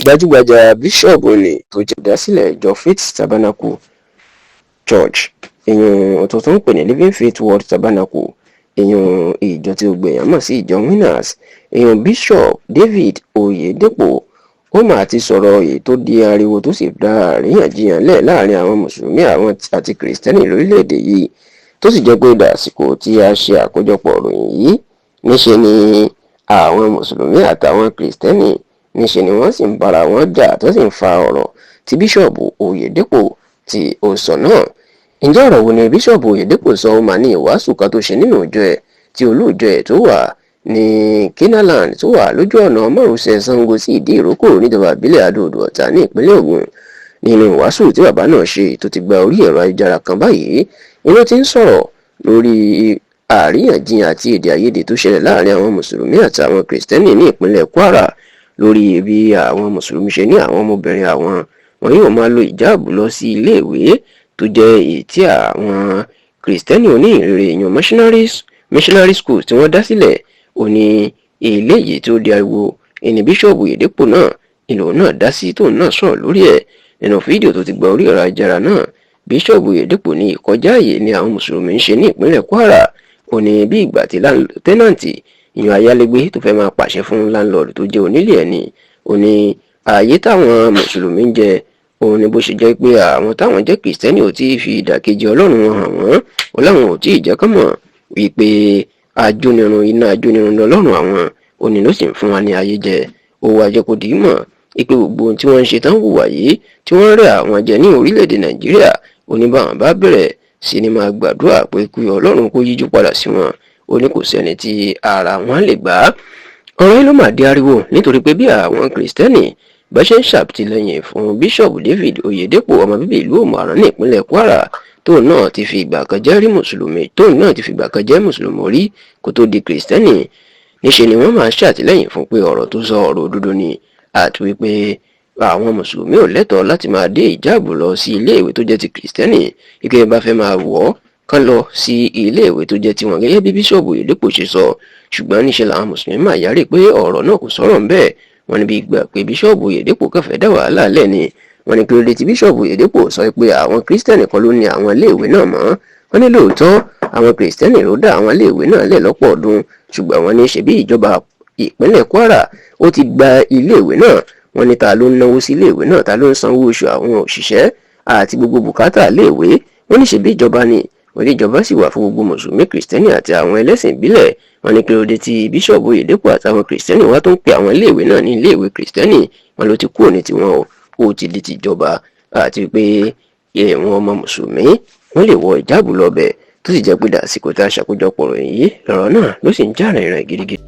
gbajúgbajà bíṣọ̀bù ni tó jẹ́ ìdásílẹ̀ ìjọ Faith Tabernacle Church èèyàn ọ̀tọ̀ tó ń pè ní Living Faith World Tabernacle èèyàn ìjọ tí ó gbẹ̀yàn mọ̀ sí ìjọ Winners èèyàn Bishop David Oyedepo ó mà ti sọ̀rọ̀ èyí tó di ariwo tó sì dá àríyànjiyàn lẹ̀ láàrin àwọn mùsùlùmí àwọn àti kìrìsìtẹ́nì lórílẹ̀‐èdè yìí tó sì jẹ́ pé dàsìkò tí a ṣe àkójọpọ̀ ìròyìn yìí níṣe ni àwọn mùsùlùmí àtàwọn kìrìsìtẹ́nì níṣe ni wọ́n sì ń bára wọn jà tó sì ń fa ọ̀rọ̀ tí bíṣọ̀bù Oyedepo tí ó sọ náà. Ǹjẹ́ ọ̀rọ̀ wo ni bíṣọ̀bù Oyedepo sọ ó máa ní ìwàásù kan tó ṣe nínú ìjọ ẹ̀ tí olóòjọ ẹ̀ tó wà ní Kenaland tó wà lójú ọ̀nà márosẹ̀ Ṣàngó sí Ìdí Ìrókò níjọba ìbílẹ̀ Adó-Odò Ọ̀tà ní ìpínlẹ̀ Ògùn. Nínú ìwàásù tí bàbá náà ṣe tó ti gba orí ẹ̀rọ ayélujára kan báyìí iná ti ń sọ̀rọ̀ lórí àríyànjiyàn àti èdè àìyedè tó ṣẹlẹ̀ láàrin àwọn mùsùlùmí àti àwọn kìrìsìtẹ́nì ní ìpínlẹ̀ Kwara lórí bí àwọn mùsùlùmí ṣe ní àwọn ọmọbìnrin àwọn wọn yóò máa lo ìjáàbù lọ sí iléèwé tó jẹ́ èyí tí àwọn kìrìsìtẹ́nì oníhìnrere èèyàn missionary schools tí wọ́n dá sílẹ̀ òní eléyìí tó di ariwo ẹni bíṣọ̀bù Oyedepo náà ìlò náà dá sí tóun náà sọ̀rọ̀ lórí ẹ̀ nínú fídíò tó ti gba orí ẹ̀rọ ayélujára náà. Bíṣọ̀bù Oyedepo ní ìkọjá ààyè ni àwọn mùsùlùmí ń ṣe ní ìpínlẹ̀ Kwara òní bí ìgbà tí tẹ́nàntì ìyàn ayálégbé tó fẹ́ máa pàṣẹ fún láńlọ́ọ̀dù tó jẹ́ onílé ẹ̀ ni òní ààyè táwọn mùsùlùmí ń jẹ òun ni bó ṣe jẹ́ pé àwọn táwọn jẹ́ kìrìsìtẹ́nì ò tí ì fi ìdàkejì Ọlọ́run wọn hàn wọ́n ó láwọn ò tí ì jẹ́ kán mọ̀ wípé iná ajónirun lọ́lọ́run àwọn òní ló sì ń fún wa ní ayé jẹ ó wá jẹ́ kó dì í mọ̀ wípé gbogbo ohun tí wọ́n ń ṣe tán hùwà yìí tí wọ́n rẹ̀ àwọn jẹ ní orílẹ̀-èdè Nàìjíríà oníbàwọn bá bẹ̀rẹ̀ sí ni máa gbàdúrà pé kí Ọlọ́run kó yíjú padà sí wọn ó ní kò sẹ́ni tí ara wọn lè gbà. ọ̀rọ̀ yìí ló mà di ariwo nítorí pé bí àwọn kìrìsìtẹ́nì bá ṣe ń ṣàtìlẹ́yìn fún bíṣọ̀bù David Oyedepo ọmọ bíbí ìlú Òmùaran ní ìpínlẹ̀ Kwara tóun náà ti fi ìgbà kan jẹ́ mùsùlùmí rí kó tó di kìrìsìtẹ́nì níṣe ni wọ́n máa ń ṣàtìlẹ́yìn fún pé ọ̀rọ̀ tó sọ ọ̀rọ̀ òdodo ni àti wípé àwọn mùsùlùmí ò lẹ́tọ̀ọ́ láti máa dé ìjáàbù lọ sí iléèwé tó jẹ́ ti kìrìsìtẹ́nì ike bá fẹ́ máa wọ̀ ọ́ kán lọ sí iléèwé tó jẹ́ tiwọn gẹ́gẹ́ bí bíṣọ̀bù Oyedepo ṣe sọ ṣùgbọ́n níṣe làwọn mùsùlùmí máa yára pé ọ̀rọ̀ náà kò sọ̀rọ̀ ńbẹ̀ wọ́n ní bí gbà pé bíṣọ̀bù Oyedepo kẹfẹ́ dá wàhálà lẹ̀ ni wọ́n ní kí ló dé tí bíṣọ̀bù Oyedepo sọ pé àwọn kìrìsìtẹ́nì kan ló ní àwọn iléèwé náà mọ́ wọ́n ní lóòótọ́ àwọn kìrìsìtẹ́nì ló dá àwọn iléèwé náà lẹ̀ lọ́pọ̀ ọdún ṣùgbọ́n wọ́n ní ṣe bí ìjọba ìpínlẹ̀ Kwara ó ti gba iléèwé náà wọ́n ní ta ló ń náwó sí iléèwé náà ta ló ń sanwó oṣù àwọn òṣìṣẹ́ àti gbogbo bùkátà iléèwé wọ́n ní ṣe bí ìjọba ni wọ́n ìjọba sì wà fún gbogbo mùsùlùmí kìrìsìtẹ́nì àti àwọn ẹlẹ́sìn ìbílẹ̀ wọ́n ní kí ló dé tí bíṣọ̀bù Oyedepo àtàwọn kìrìsìtẹ́nì wá tó ń pe àwọn iléèwé náà ní iléèwé kìrìsìtẹ́nì wọn ló ti kúrò ní tiwọn ó ti di tìjọba àti pé àwọn ọmọ mùsùlùmí wọ́n lè wọ ìjáàbù lọ́bẹ̀ tó sì jẹ́ pé dàsìkò tá a ṣàkójọpọ̀ ròyìn yìí lọ́rọ̀ náà ló sì ń jà rìnrìn gidigidi.